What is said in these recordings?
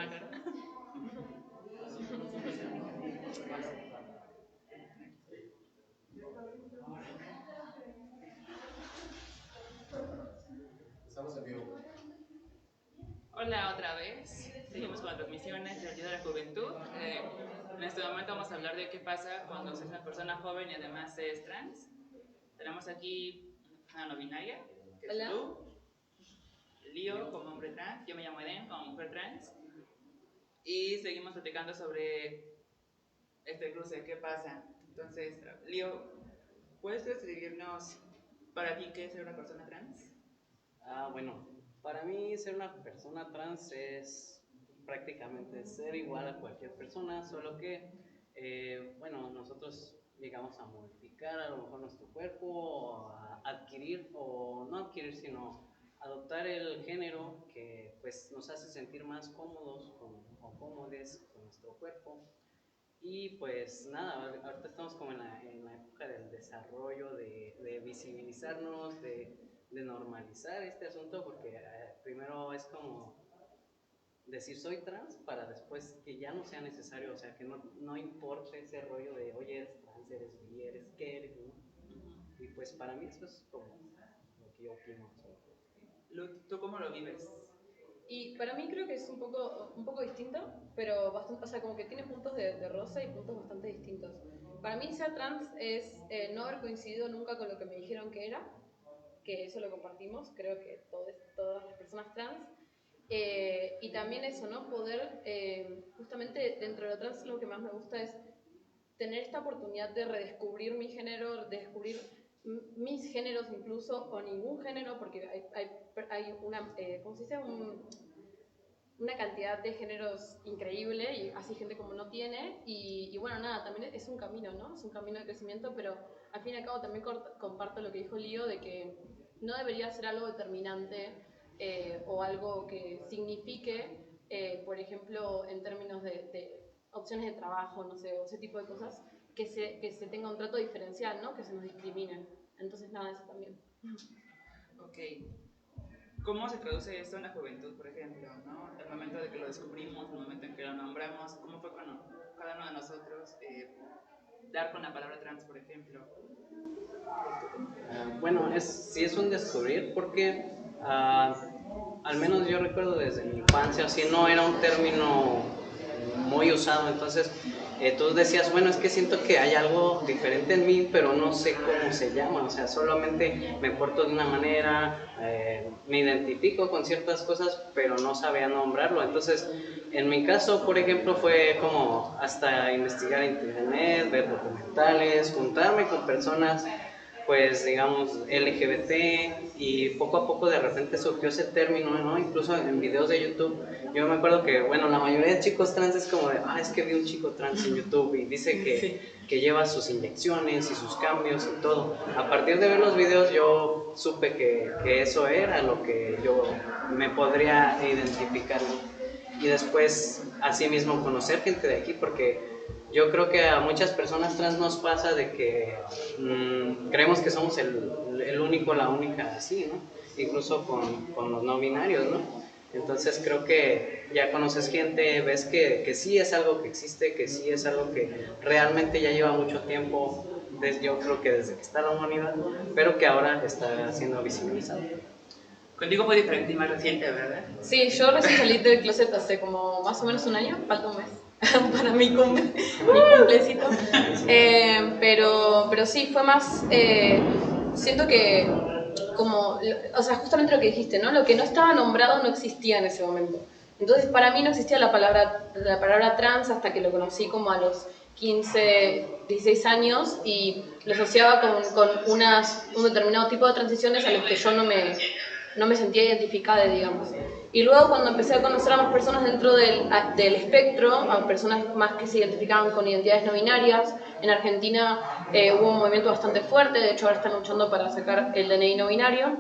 la cara. Estamos en vivo. Hola otra vez, seguimos con las transmisiones del Día de la Juventud. En este momento vamos a hablar de qué pasa cuando se es una persona joven y además se es trans. Tenemos aquí una persona no binaria, que es Lu, Lío como hombre trans, yo me llamo Eden como mujer trans. Y seguimos platicando sobre este cruce, qué pasa. Entonces, Lío, ¿puedes describirnos para ti qué es ser una persona trans? Bueno, para mí ser una persona trans es prácticamente ser igual a cualquier persona, solo que, bueno, nosotros llegamos a modificar a lo mejor nuestro cuerpo, o a adquirir, o no adquirir, sino adoptar el género que pues nos hace sentir más cómodos o cómodes con nuestro cuerpo. Y pues nada, ahorita estamos como en la época del desarrollo, de visibilizarnos, de normalizar este asunto, porque primero es como decir soy trans para después que ya no sea necesario, o sea, que no importe ese rollo de oye, eres trans, eres bi, eres qué eres, ¿no? Y pues para mí eso es como lo que yo opino. ¿Tú cómo lo vives? Y para mí creo que es un poco distinto, pero bastante, o sea, como que tiene puntos de rosa y puntos bastante distintos. Para mí ser trans es no haber coincidido nunca con lo que me dijeron que era, que eso lo compartimos, creo que todas las personas trans. Y también eso, ¿no? Poder, justamente dentro de lo trans lo que más me gusta es tener esta oportunidad de redescubrir mi género, descubrir mis géneros incluso, o ningún género, porque hay una, ¿cómo se dice? Una cantidad de géneros increíble y así gente como no tiene y bueno, nada, también es un camino, ¿no? Es un camino de crecimiento, pero al fin y al cabo también comparto lo que dijo Lío de que no debería ser algo determinante o algo que signifique, por ejemplo, en términos de opciones de trabajo, no sé, o ese tipo de cosas, que se tenga un trato diferencial, ¿no? Que se nos discriminen. Entonces, nada, eso también. Ok. ¿Cómo se traduce esto en la juventud, por ejemplo? ¿No? El momento de que lo descubrimos, el momento en que lo nombramos, ¿cómo fue con cada uno de nosotros dar con la palabra trans, por ejemplo? Bueno, sí es un descubrir porque al menos yo recuerdo desde mi infancia, así no era un término muy usado, entonces tú decías, bueno, es que siento que hay algo diferente en mí, pero no sé cómo se llama, o sea, solamente me porto de una manera, me identifico con ciertas cosas, pero no sabía nombrarlo, entonces en mi caso, por ejemplo, fue como hasta investigar en internet, ver documentales, juntarme con personas pues digamos LGBT y poco a poco de repente surgió ese término, ¿no? Incluso en videos de YouTube, yo me acuerdo que, bueno, la mayoría de chicos trans es como de, es que vi un chico trans en YouTube y dice que lleva sus inyecciones y sus cambios y todo. A partir de ver los videos yo supe que eso era lo que yo me podría identificar, ¿no? Y después, así mismo, conocer gente de aquí, porque yo creo que a muchas personas trans nos pasa de que creemos que somos el único, la única así, ¿no? Incluso con los no binarios, ¿no? Entonces creo que ya conoces gente, ves que sí es algo que existe, que sí es algo que realmente ya lleva mucho tiempo, yo creo que desde que está la humanidad, pero que ahora está siendo visibilizado. Contigo fue diferente y más reciente, ¿verdad? Sí, yo recién salí del closet hace como más o menos un año, falta un mes para mi cumplecito. Pero sí, fue más, siento que como, o sea, justamente lo que dijiste, ¿no? Lo que no estaba nombrado no existía en ese momento. Entonces, para mí no existía la palabra trans hasta que lo conocí como a los 15, 16 años y lo asociaba con un determinado tipo de transiciones a los que yo no me sentía identificada, digamos. Y luego cuando empecé a conocer a más personas dentro del espectro, a personas más que se identificaban con identidades no binarias, en Argentina hubo un movimiento bastante fuerte, de hecho ahora están luchando para sacar el DNI no binario.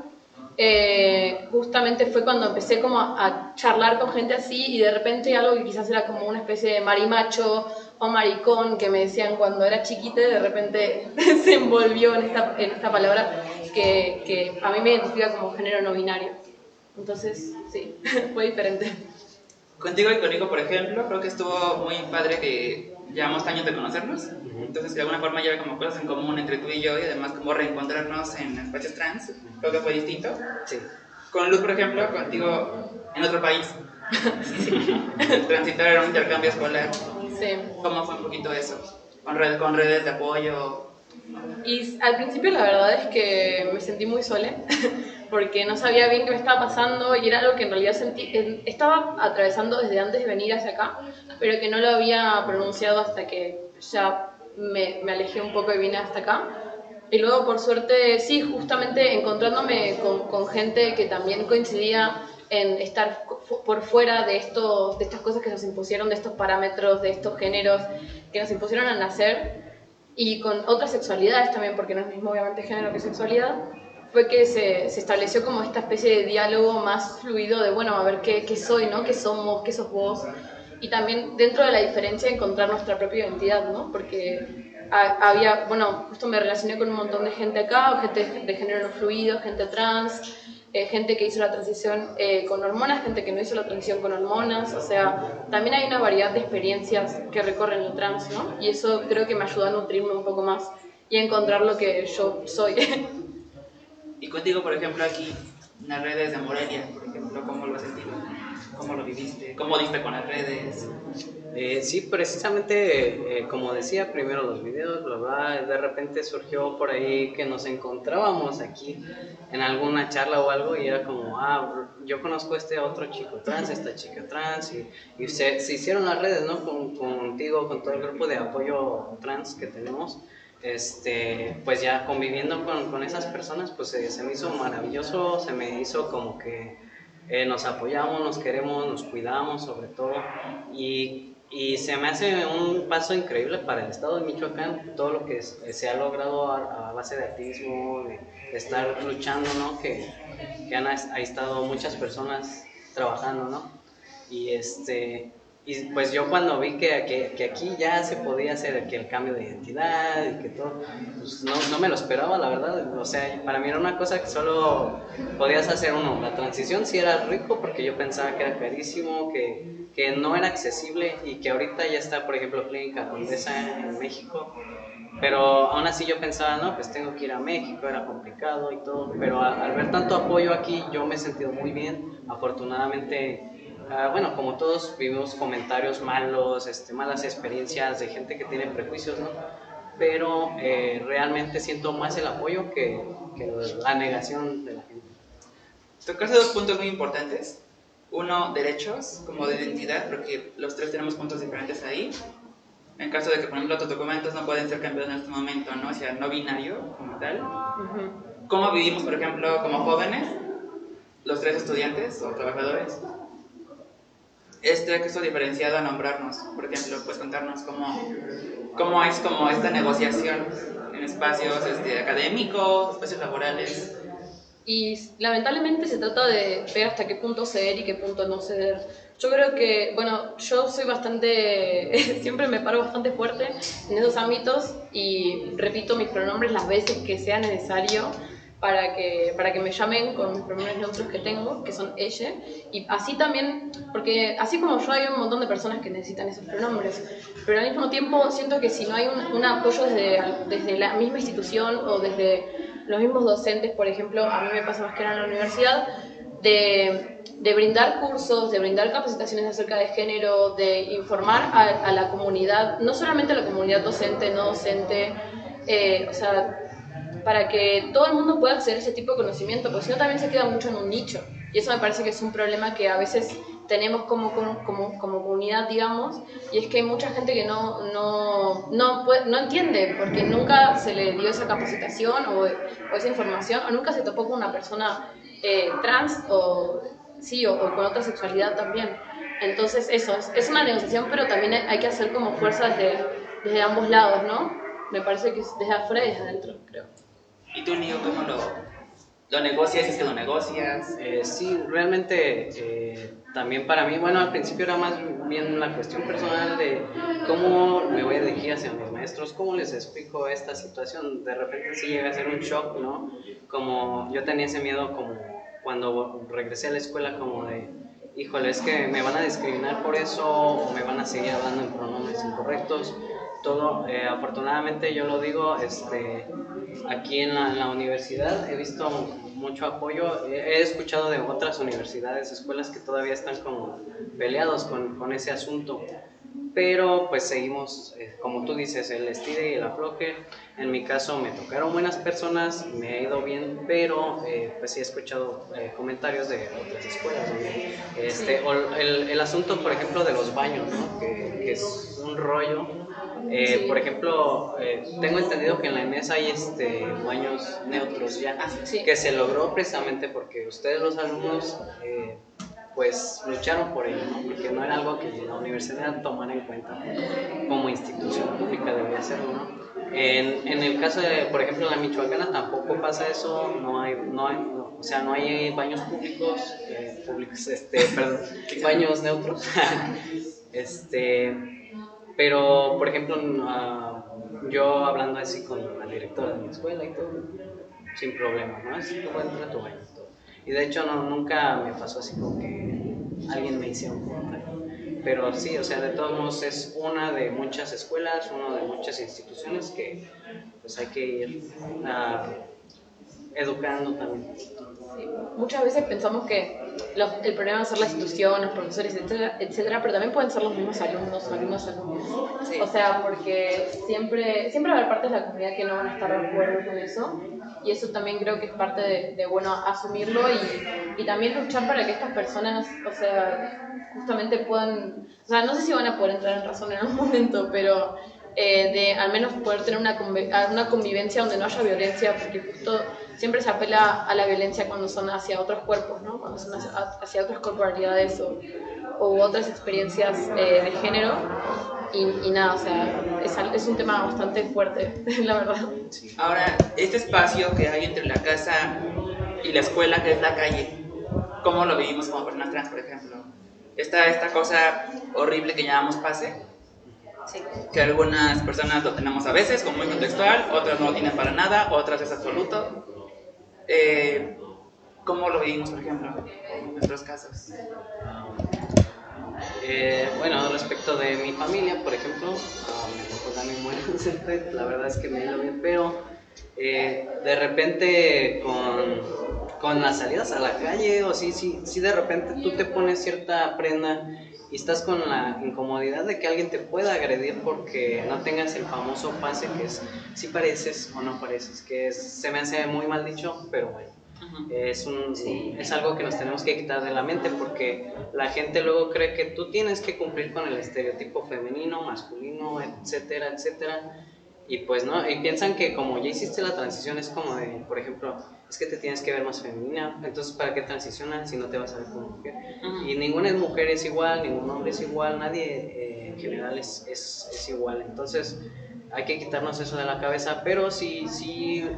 Justamente fue cuando empecé como a charlar con gente así y de repente algo que quizás era como una especie de marimacho o maricón que me decían cuando era chiquita, de repente se envolvió en esta palabra que a mí me identifica como género no binario. Entonces, sí, fue diferente. Contigo y conmigo, por ejemplo, creo que estuvo muy padre que llevamos años de conocernos. Entonces, de alguna forma ya hay como cosas en común entre tú y yo y además como reencontrarnos en espacios trans. Creo que fue distinto. Sí. Con Luz, por ejemplo, contigo en otro país. Transitar era un intercambio escolar. Sí. ¿Cómo fue un poquito eso? Con redes de apoyo. Y al principio la verdad es que me sentí muy sola, porque no sabía bien qué me estaba pasando y era algo que en realidad estaba atravesando desde antes de venir hacia acá, pero que no lo había pronunciado hasta que ya me alejé un poco y vine hasta acá. Y luego, por suerte, sí, justamente encontrándome con gente que también coincidía en estar por fuera de estas cosas que nos impusieron, de estos parámetros, de estos géneros que nos impusieron al nacer, y con otras sexualidades también, porque no es mismo obviamente género que sexualidad, fue que se estableció como esta especie de diálogo más fluido de, bueno, a ver qué soy, ¿no? ¿Qué somos? ¿Qué sos vos? Y también dentro de la diferencia encontrar nuestra propia identidad, ¿no? Porque había, bueno, justo me relacioné con un montón de gente acá, gente de género no fluido, gente trans, gente que hizo la transición con hormonas, gente que no hizo la transición con hormonas, o sea, también hay una variedad de experiencias que recorren el trans, ¿no? Y eso creo que me ayudó a nutrirme un poco más y a encontrar lo que yo soy. Y contigo, por ejemplo, aquí en las redes de Morelia, por ejemplo, ¿cómo lo has sentido? ¿Cómo lo viviste? ¿Cmo diste con las redes? Sí, precisamente, como decía, primero los videos, bla, bla, de repente surgió por ahí que nos encontrábamos aquí en alguna charla o algo y era como, yo conozco a este otro chico trans, esta chica trans, y se hicieron las redes, ¿no? Contigo, con todo el grupo de apoyo trans que tenemos. Pues ya conviviendo con esas personas, pues se me hizo maravilloso, se me hizo como que nos apoyamos, nos queremos, nos cuidamos sobre todo, y se me hace un paso increíble para el estado de Michoacán, todo lo que se ha logrado a base de activismo, de estar luchando, ¿no? Que ha estado muchas personas trabajando, ¿no? Y pues yo cuando vi que aquí ya se podía hacer que el cambio de identidad y que todo, pues no me lo esperaba, la verdad. O sea, para mí era una cosa que solo podías hacer uno. La transición sí era rico porque yo pensaba que era carísimo, que no era accesible y que ahorita ya está, por ejemplo, Clínica Condesa en México. Pero aún así yo pensaba, no, pues tengo que ir a México, era complicado y todo. Pero al ver tanto apoyo aquí, yo me he sentido muy bien. Afortunadamente, bueno, como todos vivimos comentarios malos, malas experiencias de gente que tiene prejuicios, ¿no? Pero realmente siento más el apoyo que la negación de la gente. Tocaste dos puntos muy importantes. Uno, derechos, como de identidad, porque los tres tenemos puntos diferentes ahí. En caso de que, por ejemplo, tus documentos no pueden ser cambiados en este momento, ¿no? O sea, no binario como tal. ¿Cómo vivimos, por ejemplo, como jóvenes, los tres estudiantes o trabajadores? Que esto diferenciado a nombrarnos, por ejemplo, pues contarnos cómo es como esta negociación en espacios académicos, espacios laborales. Y lamentablemente se trata de ver hasta qué punto ceder y qué punto no ceder. Yo creo que, bueno, yo soy bastante, siempre me paro bastante fuerte en esos ámbitos y repito mis pronombres las veces que sea necesario para que me llamen con los pronombres neutros que tengo, que son ella, y así también, porque así como yo hay un montón de personas que necesitan esos pronombres, pero al mismo tiempo siento que si no hay un apoyo desde la misma institución o desde los mismos docentes, por ejemplo, a mí me pasa más que nada en la universidad, de brindar cursos, de brindar capacitaciones acerca de género, de informar a la comunidad, no solamente a la comunidad docente, no docente, o sea, para que todo el mundo pueda acceder a ese tipo de conocimiento, porque si no también se queda mucho en un nicho. Y eso me parece que es un problema que a veces tenemos como comunidad, digamos, y es que hay mucha gente que no entiende, porque nunca se le dio esa capacitación o esa información, o nunca se topó con una persona trans o con otra sexualidad también. Entonces eso, es una negociación, pero también hay que hacer como fuerza desde ambos lados, ¿no? Me parece que es desde afuera y desde adentro, creo. ¿Y tú, Nio, cómo lo negocias? ¿Es que lo negocias? Sí, realmente también para mí, bueno, al principio era más bien la cuestión personal de cómo me voy a dirigir hacia mis maestros, cómo les explico esta situación. De repente sí llega a ser un shock, ¿no? Como yo tenía ese miedo como cuando regresé a la escuela, como de híjole, es que me van a discriminar por eso o me van a seguir hablando en pronombres incorrectos. Todo, afortunadamente yo lo digo, aquí en la universidad he visto mucho apoyo, he escuchado de otras universidades, escuelas que todavía están como peleados con ese asunto, pero pues seguimos, como tú dices, el estire y el afloje. En mi caso me tocaron buenas personas, me ha ido bien, pero pues sí he escuchado comentarios de otras escuelas donde, o el asunto, por ejemplo, de los baños, ¿no? que es un rollo. Sí. Por ejemplo, tengo entendido que en la EMES hay baños neutros ya, Sí. que se logró precisamente porque ustedes los alumnos pues lucharon por ello, ¿no? Porque no era algo que la universidad tomara en cuenta como institución pública, debía hacerlo, ¿no? En el caso de, por ejemplo, la Michoacana tampoco pasa eso, no hay, o sea, no hay baños públicos, perdón, baños neutros, pero, por ejemplo, yo hablando así con la directora de mi escuela y todo, sin problema, ¿no? Así tú entra a tu baño y todo. Y de hecho nunca me pasó así como que alguien me hiciera un comentario. Pero sí, o sea, de todos modos es una de muchas escuelas, una de muchas instituciones que pues hay que ir educando también. Sí. Muchas veces pensamos que el problema va a ser la institución, los profesores, etcétera, etcétera, pero también pueden ser los mismos alumnos. Sí. O sea, porque siempre va a haber partes de la comunidad que no van a estar de acuerdo con eso, y eso también creo que es parte de bueno, asumirlo y también luchar para que estas personas, o sea, justamente puedan, o sea, no sé si van a poder entrar en razón en algún momento, pero de al menos poder tener una convivencia donde no haya violencia, porque justo siempre se apela a la violencia cuando son hacia otros cuerpos, ¿no? Cuando son hacia otras corporalidades o otras experiencias de género. Y nada, o sea, es un tema bastante fuerte, la verdad. Ahora, este espacio que hay entre la casa y la escuela, que es la calle, ¿cómo lo vivimos como personas trans, por ejemplo? Está esta cosa horrible que llamamos pase, Sí. que algunas personas lo tenemos a veces como muy contextual, otras no lo tienen para nada, otras es absoluto. ¿Cómo lo vivimos, por ejemplo, en nuestros casos? Bueno, respecto de mi familia, por ejemplo, pues a mí muy reciente, la verdad es que me ha ido bien, pero de repente con las salidas a la calle, o sí de repente tú te pones cierta prenda y estás con la incomodidad de que alguien te pueda agredir porque no tengas el famoso pase que es si pareces o no pareces, se me hace muy mal dicho, pero bueno. Es algo que nos tenemos que quitar de la mente porque la gente luego cree que tú tienes que cumplir con el estereotipo femenino, masculino, etcétera, etcétera. Y pues no, y piensan que como ya hiciste la transición es como de, por ejemplo, es que te tienes que ver más femenina, entonces ¿para qué transicionas si no te vas a ver como mujer? Y ninguna mujer es igual, ningún hombre es igual, nadie en general es igual, entonces hay que quitarnos eso de la cabeza, pero sí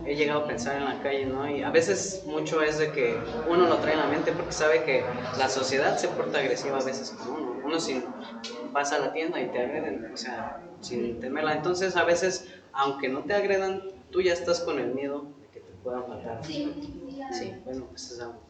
he llegado a pensar en la calle, ¿no? Y a veces mucho es de que uno lo trae en la mente porque sabe que la sociedad se porta agresiva a veces con uno si vas a la tienda y te agreden, o sea, sin temerla, entonces a veces, aunque no te agredan, tú ya estás con el miedo de que te puedan faltar. Sí. Bueno, pues es algo.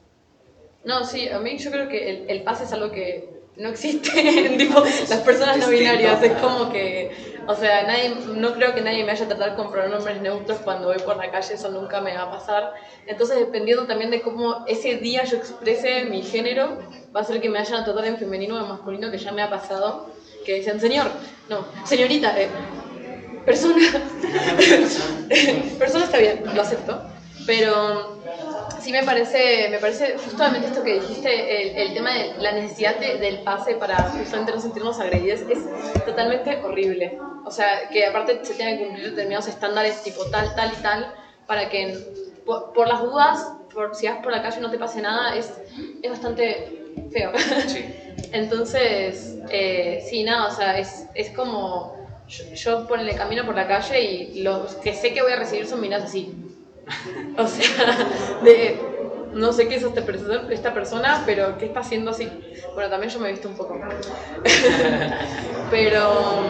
No, sí, a mí yo creo que el pase es algo que no existe en tipo, las personas no binarias, es como que, o sea, no creo que nadie me vaya a tratar con pronombres neutros cuando voy por la calle, eso nunca me va a pasar. Entonces, dependiendo también de cómo ese día yo exprese mi género, va a ser que me vayan a tratar en femenino o en masculino, que ya me ha pasado, que dicen señor, no, señorita, persona. Persona está bien, lo acepto, pero sí me parece justamente esto que dijiste, el tema de la necesidad del pase para justamente no sentirnos agredidos es totalmente horrible. O sea, que aparte se tienen que cumplir determinados estándares tipo tal y tal, para que por las dudas, si vas por la calle y no te pase nada, es bastante feo. Sí. Entonces, sí, nada, o sea, es como yo ponele camino por la calle y los que sé que voy a recibir son miradas así. O sea, no sé qué es esta persona, pero ¿qué está haciendo así? Bueno, también yo me he visto un poco. pero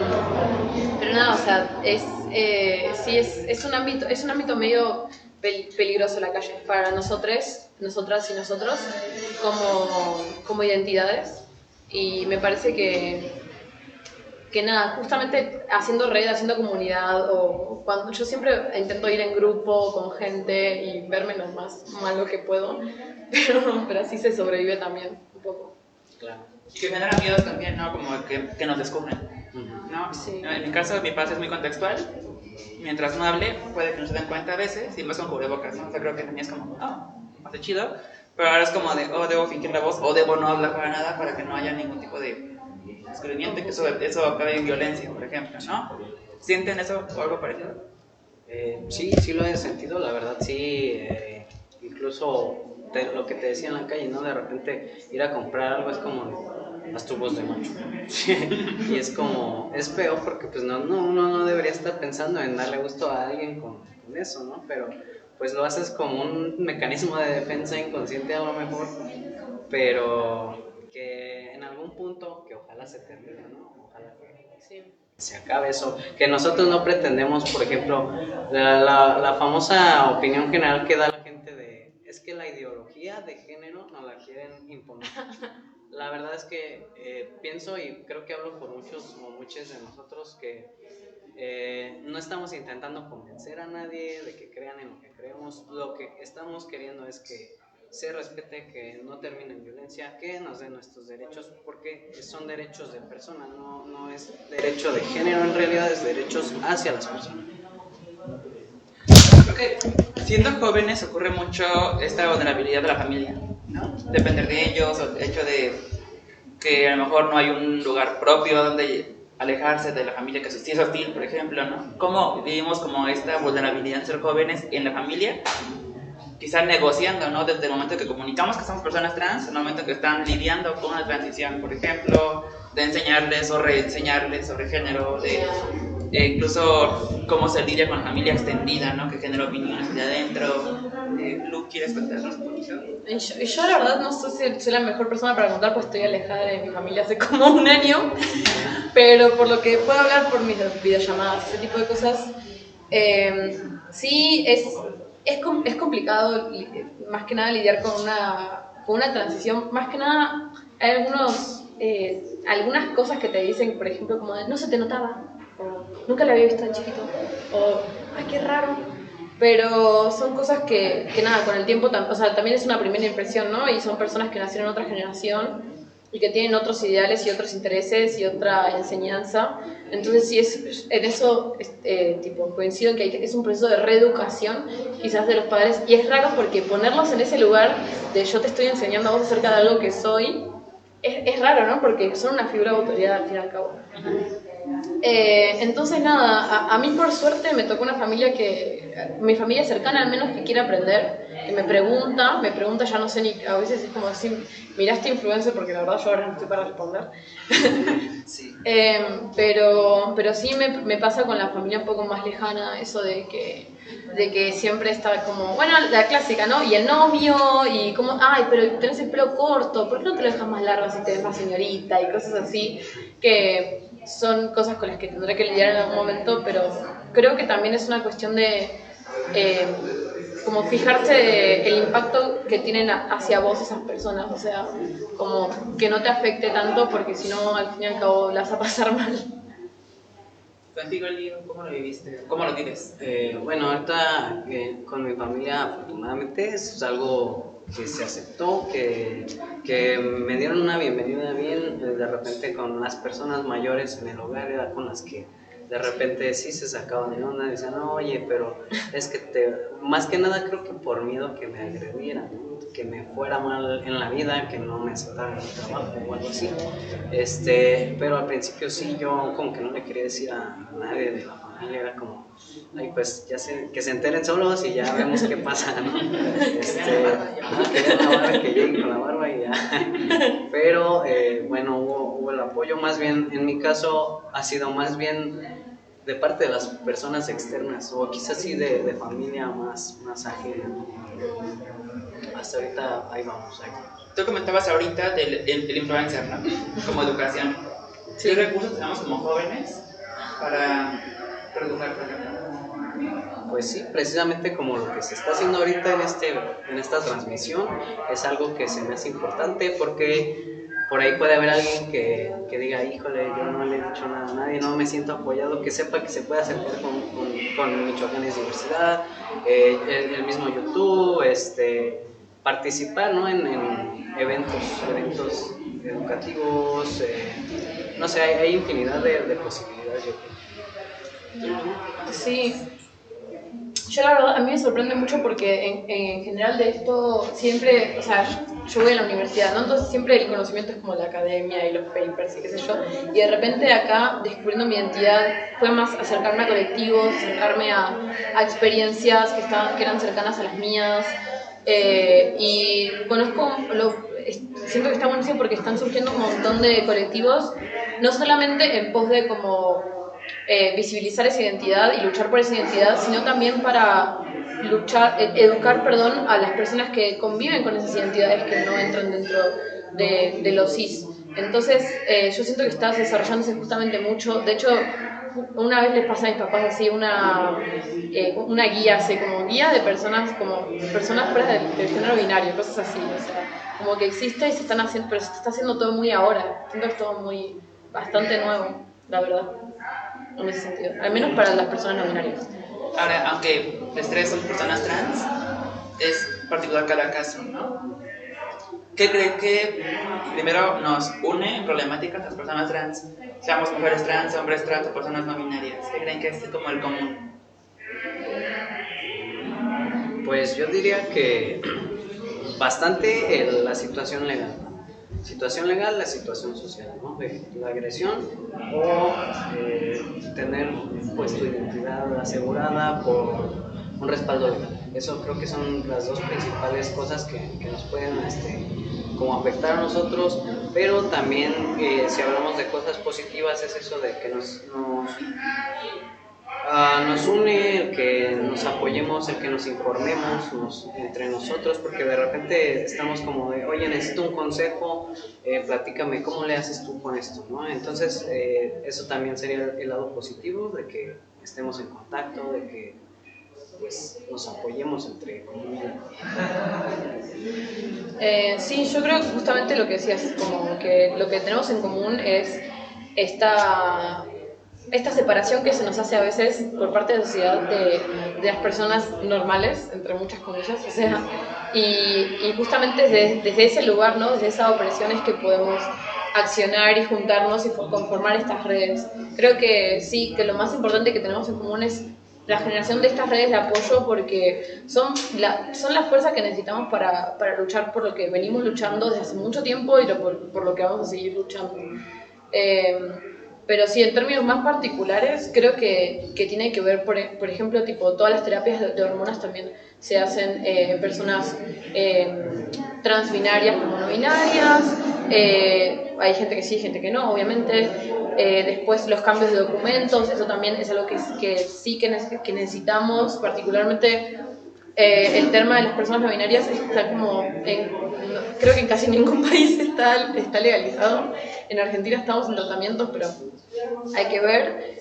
nada, o sea, es un ámbito medio peligroso la calle para nosotros, nosotras y nosotros como identidades. Y me parece que nada, justamente haciendo red, haciendo comunidad, o cuando yo siempre intento ir en grupo con gente y verme lo más malo que puedo, pero así se sobrevive también un poco. Claro. Y que genera miedos también, ¿no? Como que nos descubran, ¿no? Sí. En mi caso, mi paz es muy contextual. Mientras no hable, puede que no se den cuenta a veces, y más con cubrebocas, ¿no? O sea, creo que también es como, hace chido, pero ahora es como de, debo fingir la voz, o debo no hablar para nada para que no haya ningún tipo de descubrimiento y que eso acabe en violencia, por ejemplo, ¿no? ¿Sienten eso o algo parecido? Sí lo he sentido, la verdad, sí. Incluso lo que te decía en la calle, ¿no? De repente ir a comprar algo es como haz tu voz de macho. Y es como, es feo porque pues uno no debería estar pensando en darle gusto a alguien con eso, ¿no? Pero pues lo haces como un mecanismo de defensa inconsciente a lo mejor, pero que en algún punto, que ojalá se termine, ¿no? Ojalá que se acabe eso, que nosotros no pretendemos, por ejemplo, la famosa opinión general que da la gente de, es que la ideología de género nos la quieren imponer. La verdad es que pienso y creo que hablo por muchos o muchas de nosotros que no estamos intentando convencer a nadie de que crean en lo que creemos. Lo que estamos queriendo es que se respete, que no termine en violencia, que nos den nuestros derechos, porque son derechos de persona, no es derecho de género, en realidad es derechos hacia las personas. Creo que siendo jóvenes ocurre mucho esta vulnerabilidad de la familia, ¿no? Depender de ellos, o el hecho de que a lo mejor no hay un lugar propio donde alejarse de la familia que sí es hostil, por ejemplo, ¿no? ¿Cómo vivimos como esta vulnerabilidad de ser jóvenes en la familia? Quizás negociando, ¿no? Desde el momento que comunicamos que somos personas trans, el momento que están lidiando con una transición, por ejemplo, de enseñarles o reenseñarles sobre género, incluso cómo se lidia con la familia extendida, ¿no? Que genera opiniones de adentro. Lu, ¿quieres contarnos un poquito? Yo la verdad no sé si soy la mejor persona para contar, pues estoy alejada de mi familia hace como un año, pero por lo que puedo hablar por mis videollamadas, ese tipo de cosas, sí es complicado más que nada lidiar con una transición. Más que nada hay algunas cosas que te dicen, por ejemplo, como de, no se te notaba, o nunca la había visto tan chiquito, o ay, qué raro. Pero son cosas que nada, con el tiempo, o sea, también es una primera impresión, ¿no? Y son personas que nacieron en otra generación y que tienen otros ideales y otros intereses y otra enseñanza. Entonces sí, en eso tipo, coincido en que es un proceso de reeducación quizás de los padres, y es raro porque ponerlos en ese lugar de yo te estoy enseñando a vos acerca de algo que soy, es raro, ¿no? Porque son una figura de autoridad al fin y al cabo. Entonces nada, a mí por suerte me tocó una familia mi familia cercana al menos, que quiere aprender, que me pregunta, ya no sé ni, a veces es como decir, miraste influencer, porque la verdad yo ahora no estoy para responder. Sí. Pero sí me pasa con la familia un poco más lejana, eso de que siempre está como, bueno, la clásica, ¿no? Y el novio, y como, ay, pero tenés el pelo corto, ¿por qué no te lo dejas más largo si te ves más señorita? Y cosas así, que son cosas con las que tendré que lidiar en algún momento, pero creo que también es una cuestión de como fijarse el impacto que tienen hacia vos esas personas, o sea, como que no te afecte tanto, porque si no, al fin y al cabo, la vas a pasar mal. Contigo, Leo, ¿cómo lo viviste? ¿Cómo lo vives? Bueno, ahorita con mi familia afortunadamente es algo que se aceptó, que me dieron una bienvenida bien. De repente con las personas mayores en el hogar era con las que de repente sí se sacaban de onda, decían, oye, pero es que más que nada creo que por miedo que me agredieran, ¿no? Que me fuera mal en la vida, que no me aceptaran el trabajo o algo así. Pero al principio sí, yo como que no le quería decir a nadie de la familia, era como, ay, pues ya que se enteren solos y ya vemos qué pasa, ¿no? Que lleguen con la barba y ya. Pero bueno, hubo el apoyo, más bien en mi caso ha sido más bien de parte de las personas externas, o quizás sí de familia más ajena. Hasta ahorita ahí vamos. Tú comentabas ahorita del influencer, ¿no? Como educación. Sí. ¿Qué recursos tenemos como jóvenes para reeducar, por ejemplo? Pues sí, precisamente como lo que se está haciendo ahorita en esta transmisión es algo que se me hace importante porque por ahí puede haber alguien que diga, híjole, yo no le he dicho nada a nadie, no me siento apoyado, que sepa que se puede acercar con Michoacán es Diversidad, el mismo YouTube, participar, ¿no? en eventos educativos, no sé, hay infinidad de posibilidades, yo creo. Sí, yo la verdad, a mí me sorprende mucho porque en general de esto siempre, o sea, yo voy a la universidad, ¿no? Entonces siempre el conocimiento es como la academia y los papers y qué sé yo, y de repente acá, descubriendo mi identidad, fue más acercarme a colectivos, acercarme a experiencias que eran cercanas a las mías, y conozco, siento que está buenísimo porque están surgiendo un montón de colectivos, no solamente en pos de como visibilizar esa identidad y luchar por esa identidad, sino también para educar, perdón, a las personas que conviven con esas identidades que no entran dentro de los cis. Entonces, yo siento que está desarrollándose justamente mucho. De hecho, una vez les pasé a mis papás así una guía, así como guía de personas fuera del género binario, cosas así. O sea, como que existe y se están haciendo, pero se está haciendo todo muy ahora. Siento que es todo bastante nuevo, la verdad. En ese sentido, al menos para las personas no binarias. Ahora, aunque las tres son personas trans, es particular cada caso, ¿no? ¿Qué creen que primero nos une en problemáticas las personas trans? Seamos mujeres trans, hombres trans o personas no binarias. ¿Qué creen que es como el común? Pues yo diría que bastante la situación legal. Situación legal, la situación social, ¿no? De la agresión o tener pues tu identidad asegurada por un respaldo legal. Eso creo que son las dos principales cosas que nos pueden como afectar a nosotros, pero también si hablamos de cosas positivas es eso de que nos une el que nos apoyemos, el que nos informemos entre nosotros, porque de repente estamos como de, oye, necesito un consejo, platícame, ¿cómo le haces tú con esto? ¿No? Entonces, eso también sería el lado positivo, de que estemos en contacto, de que pues, nos apoyemos entre comunidad. Sí, yo creo que justamente lo que decías, como que lo que tenemos en común es esta separación que se nos hace a veces por parte de la sociedad de las personas normales, entre muchas comillas, o sea, y justamente desde ese lugar, ¿no? Desde esa opresión es que podemos accionar y juntarnos y conformar estas redes. Creo que sí, que lo más importante que tenemos en común es la generación de estas redes de apoyo, porque son la fuerza que necesitamos para luchar por lo que venimos luchando desde hace mucho tiempo y por lo que vamos a seguir luchando. Pero sí, en términos más particulares, creo que tiene que ver, por ejemplo, tipo, todas las terapias de hormonas también se hacen en personas transbinarias como no binarias. Hay gente que sí, gente que no, obviamente. Después los cambios de documentos, eso también es algo que sí que necesitamos, particularmente el tema de las personas no binarias está como creo que en casi ningún país está legalizado. En Argentina estamos en tratamientos, pero hay que ver.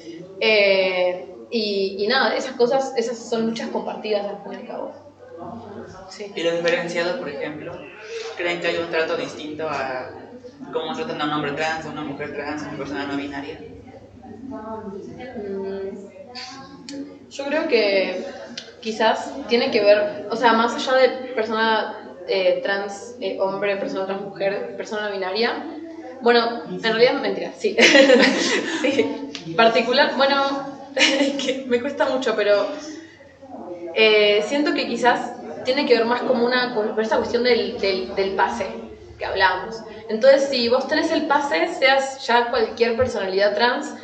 Y nada, esas son luchas compartidas al fin y al cabo. Sí. ¿Y lo diferenciado, por ejemplo? ¿Creen que hay un trato distinto a cómo tratan a un hombre trans, a una mujer trans, a una persona no binaria? Yo creo que quizás tiene que ver, o sea, más allá de persona trans hombre, persona trans mujer, persona no binaria. Bueno, en realidad mentira, sí. Sí. Particular, bueno, que me cuesta mucho, pero siento que quizás tiene que ver más como con esta cuestión del pase que hablábamos. Entonces, si vos tenés el pase, seas ya cualquier personalidad trans,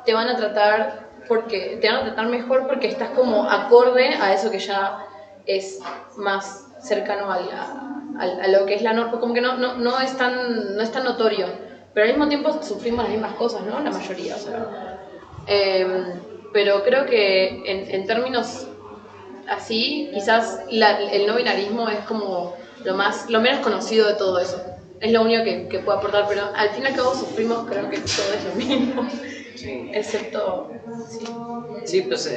te van a tratar mejor porque estás como acorde a eso que ya es más cercano a lo que es la norma, como que no es tan notorio, pero al mismo tiempo sufrimos las mismas cosas, ¿no? La mayoría, o sea. Pero creo que en términos así, quizás el no binarismo es como lo menos conocido de todo eso. es lo único que puedo aportar, pero al fin y al cabo sufrimos, creo que todo es lo mismo, Sí. excepto, sí. Sí, pues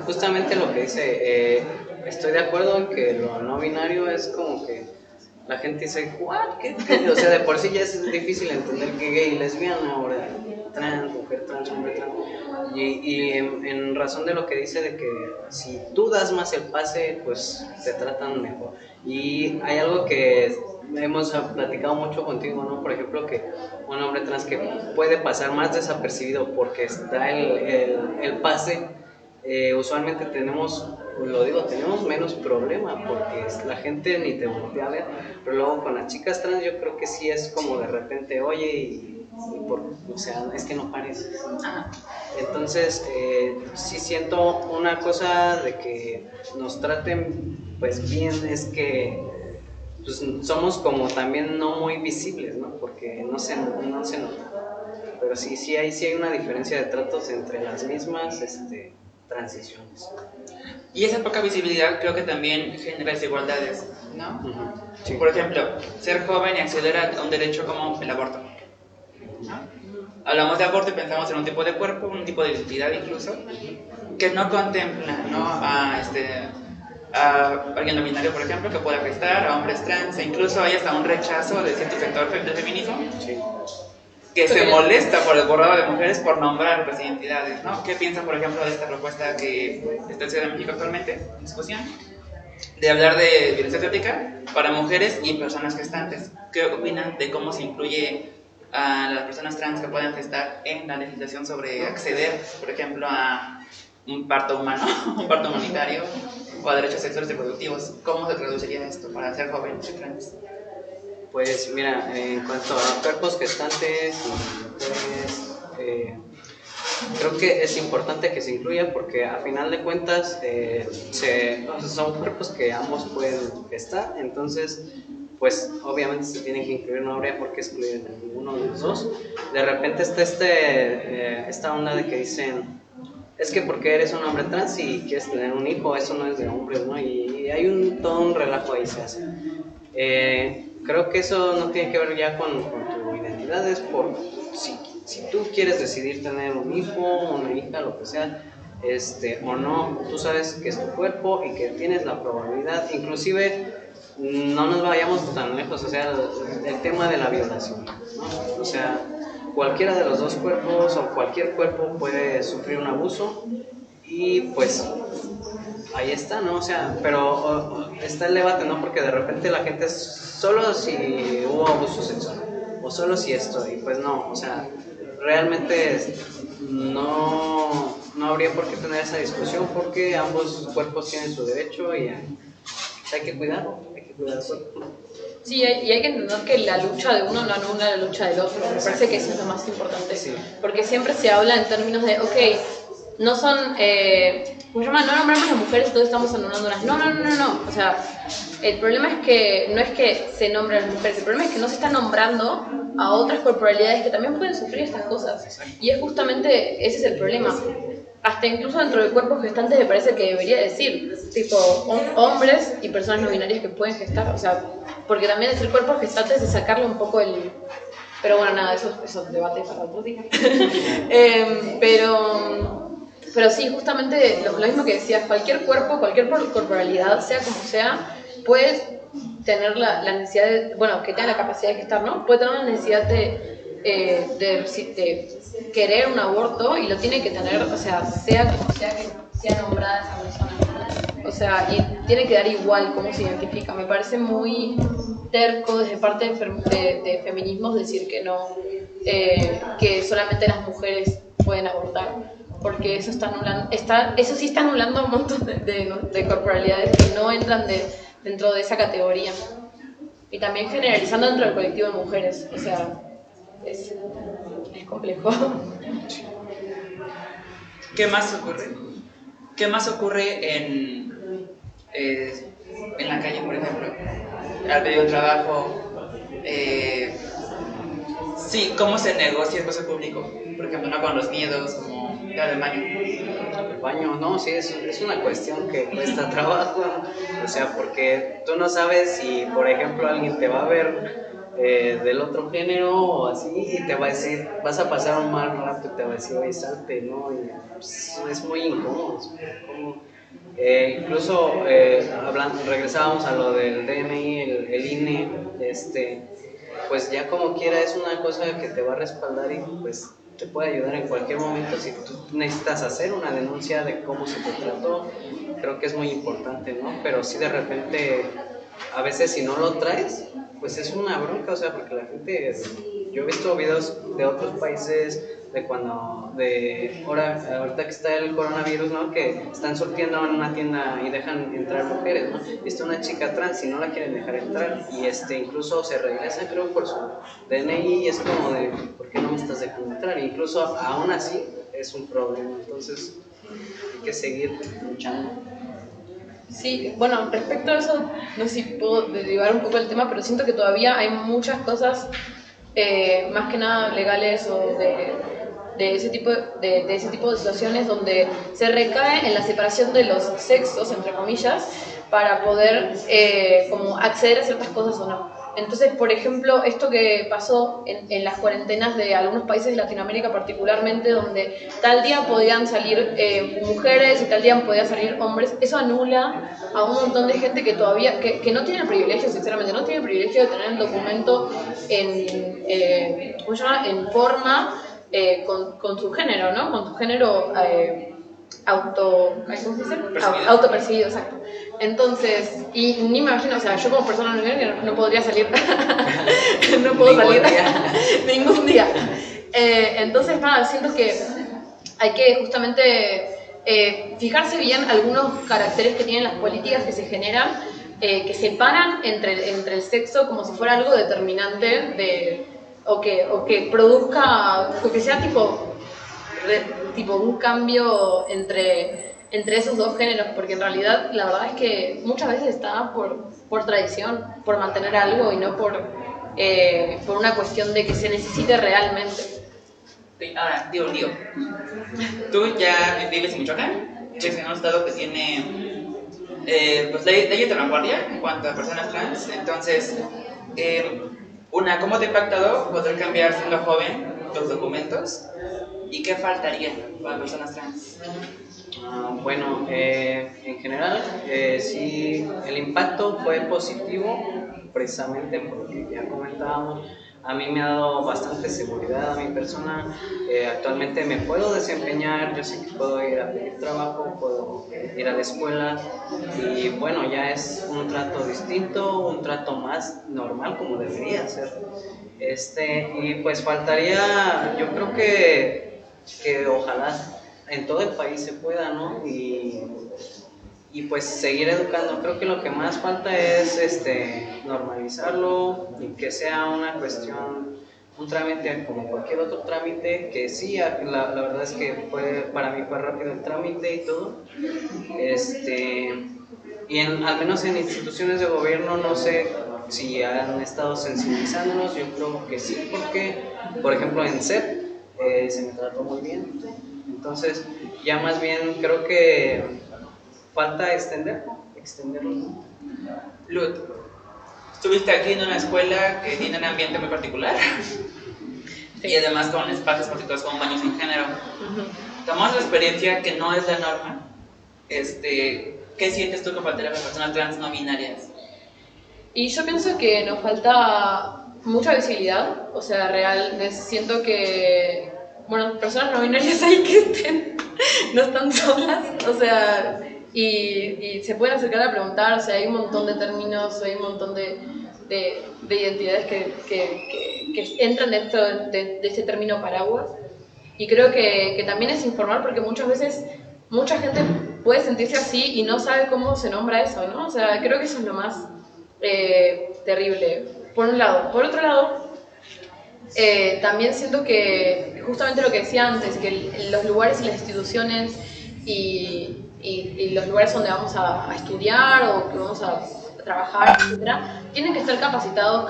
justamente lo que dice, estoy de acuerdo en que lo no binario es como que la gente dice, ¿what? ¿Qué? O sea, de por sí ya es difícil entender que gay, lesbiana, ahora trans, mujer trans, hombre trans. Y en razón de lo que dice de que si tú das más el pase, pues te tratan mejor. Y hay algo que hemos platicado mucho contigo, ¿no? Por ejemplo, que un hombre trans que puede pasar más desapercibido porque está el pase, usualmente tenemos, lo digo, tenemos menos problema porque la gente ni te voltea a ver, pero luego con las chicas trans yo creo que sí es como de repente, oye, o sea, es que no pareces. Entonces, sí siento una cosa de que nos traten pues bien, es que pues, somos como también no muy visibles, ¿no? Porque no se nota. Pero sí hay una diferencia de tratos entre las mismas transiciones. Y esa poca visibilidad creo que también genera desigualdades, ¿no? Uh-huh. Sí. Por ejemplo, ser joven y acceder a un derecho como el aborto, ¿no? Hablamos de aborto y pensamos en un tipo de cuerpo, un tipo de identidad incluso, que no contempla, ¿no? a alguien no binario, por ejemplo, que pueda gestar, a hombres trans, e incluso hay hasta un rechazo de cierto sector del feminismo, Sí. que se molesta por el borrado de mujeres por nombrar otras identidades, ¿no? ¿Qué piensan, por ejemplo, de esta propuesta que está en Ciudad de México actualmente, en discusión, de hablar de violencia obstétrica para mujeres y personas gestantes? ¿Qué opinan de cómo se incluye a las personas trans que puedan gestar en la legislación sobre acceder, por ejemplo, a un parto humano, un parto humanitario o a derechos sexuales reproductivos? ¿Cómo se traduciría esto para ser joven y trans? Pues mira, en cuanto a cuerpos gestantes y mujeres, creo que es importante que se incluya porque a final de cuentas son cuerpos que ambos pueden gestar, entonces pues obviamente se tienen que incluir, no habría por qué excluir a ninguno de los dos. De repente está esta onda de que dicen, es que porque eres un hombre trans y quieres tener un hijo, eso no es de hombres, ¿no? Y hay todo un relajo ahí se hace. Creo que eso no tiene que ver ya con tu identidad, es por si tú quieres decidir tener un hijo, una hija, lo que sea, o no, tú sabes que es tu cuerpo y que tienes la probabilidad, inclusive no nos vayamos tan lejos, o sea, el tema de la violación, ¿no? O sea, cualquiera de los dos cuerpos o cualquier cuerpo puede sufrir un abuso y pues ahí está, ¿no? O sea, pero está el debate, ¿no? Porque de repente la gente solo si hubo abuso sexual o solo si esto, y pues no, o sea, realmente no habría por qué tener esa discusión porque ambos cuerpos tienen su derecho y hay que cuidarlo, hay que cuidar el cuerpo. Sí, y hay que entender que la lucha de uno no anula la lucha del otro. Me parece que eso es lo más importante. Sí. Porque siempre se habla en términos de, ok, no son, ¿cómo se llama? No nombramos a las mujeres, entonces estamos anulando unas. No. O sea, el problema es que no es que se nombren a las mujeres, el problema es que no se está nombrando a otras corporalidades que también pueden sufrir estas cosas. Y es justamente, ese es el problema. Hasta incluso dentro de cuerpos gestantes me parece que debería decir, tipo, hombres y personas no binarias que pueden gestar, o sea, porque también decir cuerpos gestantes es sacarle un poco el... Pero bueno, nada, eso es un debate para otro día. Pero sí, justamente lo mismo que decías, cualquier cuerpo, cualquier corporalidad, sea como sea, puede tener la necesidad de, bueno, que tenga la capacidad de gestar, ¿no? Puede tener la necesidad de querer un aborto y lo tiene que tener, o sea como sea que sea nombrada esa persona. O sea, y tiene que dar igual cómo se identifica. Me parece muy terco desde parte de feminismos decir que no, que solamente las mujeres pueden abortar, porque eso eso sí está anulando a un montón de corporalidades que no entran dentro de esa categoría. Y también generalizando dentro del colectivo de mujeres, o sea, es complejo. ¿Qué más ocurre? ¿Qué más ocurre en la calle, por ejemplo? Al pedir un trabajo. Sí, ¿cómo se negocia el espacio público? Por ejemplo, no con los miedos, como ir al baño. El baño, no, sí, es una cuestión que cuesta trabajo, o sea, porque tú no sabes si, por ejemplo, alguien te va a ver del otro género o así, y te va a decir, vas a pasar un mal rato y te va a decir, oye, salte, ¿no? Y pues, es muy incómodo, incluso regresábamos a lo del DNI, el INE, pues ya como quiera es una cosa que te va a respaldar y pues te puede ayudar en cualquier momento si tú necesitas hacer una denuncia de cómo se te trató, creo que es muy importante, ¿no? Pero si de repente, a veces si no lo traes, pues es una bronca, o sea, porque la gente, yo he visto videos de otros países ahorita que está el coronavirus, ¿no? Que están surtiendo en una tienda y dejan entrar mujeres, ¿no? Y está una chica trans y no la quieren dejar entrar y incluso se regresa, creo, por su DNI y es como de, ¿por qué no me estás dejando entrar? E incluso aún así es un problema, entonces hay que seguir luchando. Sí, bueno, respecto a eso, no sé si puedo derivar un poco el tema, pero siento que todavía hay muchas cosas, más que nada legales o de ese tipo de situaciones donde se recae en la separación de los sexos, entre comillas, para poder como acceder a ciertas cosas o no. Entonces, por ejemplo, esto que pasó en las cuarentenas de algunos países de Latinoamérica particularmente, donde tal día podían salir mujeres y tal día podían salir hombres, eso anula a un montón de gente que todavía, que no tiene el privilegio, sinceramente, no tiene el privilegio de tener el documento ¿cómo se llama? En forma con su género, ¿no? Con su género ¿cómo se dice? Autopercibido, exacto. Entonces, y ni me imagino, o sea, yo como persona no podría salir, no puedo salir ningún día. Entonces, nada, siento que hay que justamente fijarse bien algunos caracteres que tienen las políticas que se generan, que separan entre el sexo como si fuera algo determinante o que produzca, o que sea tipo un cambio entre esos dos géneros, porque en realidad la verdad es que muchas veces está por tradición, por mantener algo y no por una cuestión de que se necesite realmente. Ahora, digo, tú ya vives en Michoacán, vives en un estado que tiene pues leyes de vanguardia en cuanto a personas trans, entonces, ¿cómo te ha impactado poder cambiar siendo joven los documentos? ¿Y qué faltaría para personas trans? Bueno, en general, sí, el impacto fue positivo, precisamente porque ya comentábamos, a mí me ha dado bastante seguridad a mi persona, actualmente me puedo desempeñar, yo sé que puedo ir a pedir trabajo, puedo ir a la escuela y bueno, ya es un trato distinto, un trato más normal como debería ser. Y pues faltaría, yo creo que ojalá en todo el país se pueda, ¿no? Y pues seguir educando. Creo que lo que más falta es normalizarlo y que sea una cuestión, un trámite como cualquier otro trámite, que sí, la verdad es que para mí fue rápido el trámite y todo. Y al menos en instituciones de gobierno no sé si han estado sensibilizándonos, yo creo que sí, porque por ejemplo en CEP se me trató muy bien. Entonces, ya más bien creo que falta extenderlo. Lud, estuviste aquí en una escuela que tiene un ambiente muy particular y además con espacios particulares como baños sin género. Tomamos la experiencia que no es la norma. ¿Qué sientes tú que faltaría para personas trans no binarias? Y yo pienso que nos falta mucha visibilidad, o sea, siento que, bueno, personas no binarias hay que no están solas, o sea, y se pueden acercar a preguntar, o sea, hay un montón de términos, hay un montón de identidades que entran dentro de ese término paraguas, y creo que también es informar, porque muchas veces mucha gente puede sentirse así y no sabe cómo se nombra eso, ¿no? O sea, creo que eso es lo más terrible, por un lado. Por otro lado, también siento que justamente lo que decía antes, que los lugares y las instituciones y los lugares donde vamos a estudiar o que vamos a trabajar, etcétera, tienen que estar capacitadas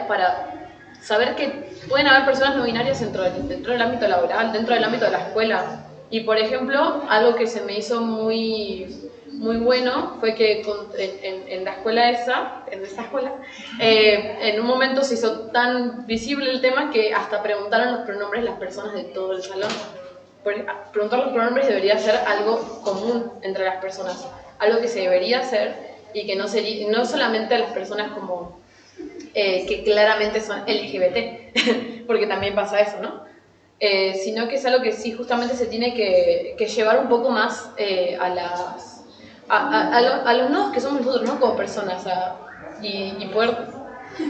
para saber que pueden haber personas no binarias dentro del ámbito laboral, dentro del ámbito de la escuela. Y por ejemplo, algo que se me hizo muy muy bueno fue que en la escuela en esa escuela, en un momento se hizo tan visible el tema que hasta preguntaron los pronombres las personas de todo el salón. Preguntar los pronombres debería ser algo común entre las personas, algo que se debería hacer y que no solamente a las personas como que claramente son LGBT, porque también pasa eso, ¿no? Sino que es algo que sí justamente se tiene que llevar un poco más a los nuevos que somos nosotros, ¿no? Como personas, y poder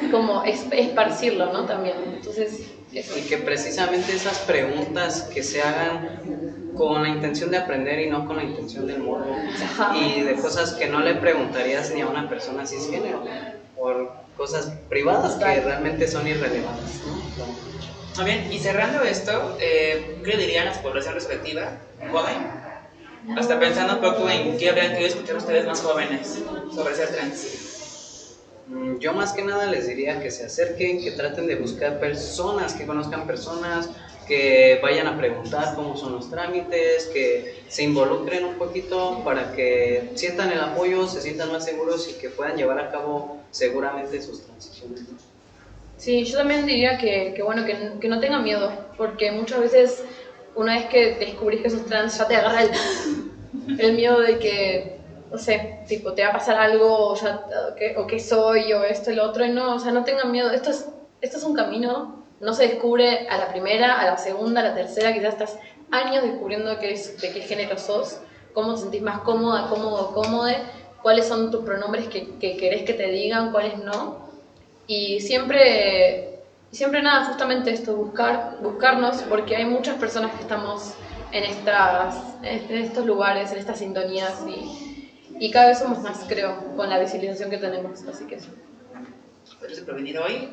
como esparcirlo, ¿no? También. Entonces, eso. Y que precisamente esas preguntas que se hagan con la intención de aprender y no con la intención del morbo, y de cosas que no le preguntarías ni a una persona cisgénero, por cosas privadas que realmente son irrelevantes, ¿no? Muy bien, y cerrando esto, ¿qué le dirían a su población respectiva, joven? Hasta pensando un poco en qué habrían querido escuchar ustedes más jóvenes sobre ser trans. Yo más que nada les diría que se acerquen, que traten de buscar personas, que conozcan personas, que vayan a preguntar cómo son los trámites, que se involucren un poquito para que sientan el apoyo, se sientan más seguros y que puedan llevar a cabo seguramente sus transiciones. Sí, yo también diría que bueno, que no tengan miedo, porque muchas veces una vez que descubrís que sos trans ya te agarra el miedo de que, no sé, tipo, te va a pasar algo, o qué soy, o esto y lo otro, y no, o sea, no tengan miedo, esto es un camino, no se descubre a la primera, a la segunda, a la tercera, quizás estás años descubriendo de qué género sos, cómo te sentís más cómoda, cómodo, cómode, cuáles son tus pronombres que querés que te digan, cuáles no, y siempre nada, justamente esto, buscarnos, porque hay muchas personas que estamos en estos lugares, en estas sintonías, y cada vez somos más, creo, con la visibilización que tenemos, así que eso. Gracias por venir hoy.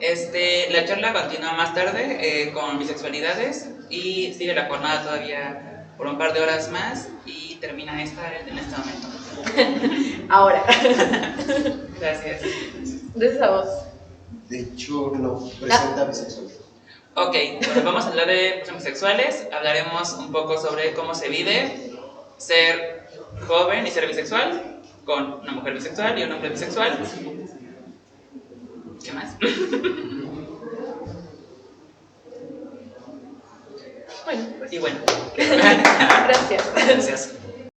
La charla continúa más tarde con bisexualidades y sigue la jornada todavía por un par de horas más y termina esta en este momento. Ahora. Gracias. Gracias a vos. De hecho, no, presenta bisexualidad. Ok, bueno, vamos a hablar de personas bisexuales. Hablaremos un poco sobre cómo se vive ser joven y ser bisexual con una mujer bisexual y un hombre bisexual. ¿Qué más? Bueno, pues. Y bueno. Gracias. Gracias.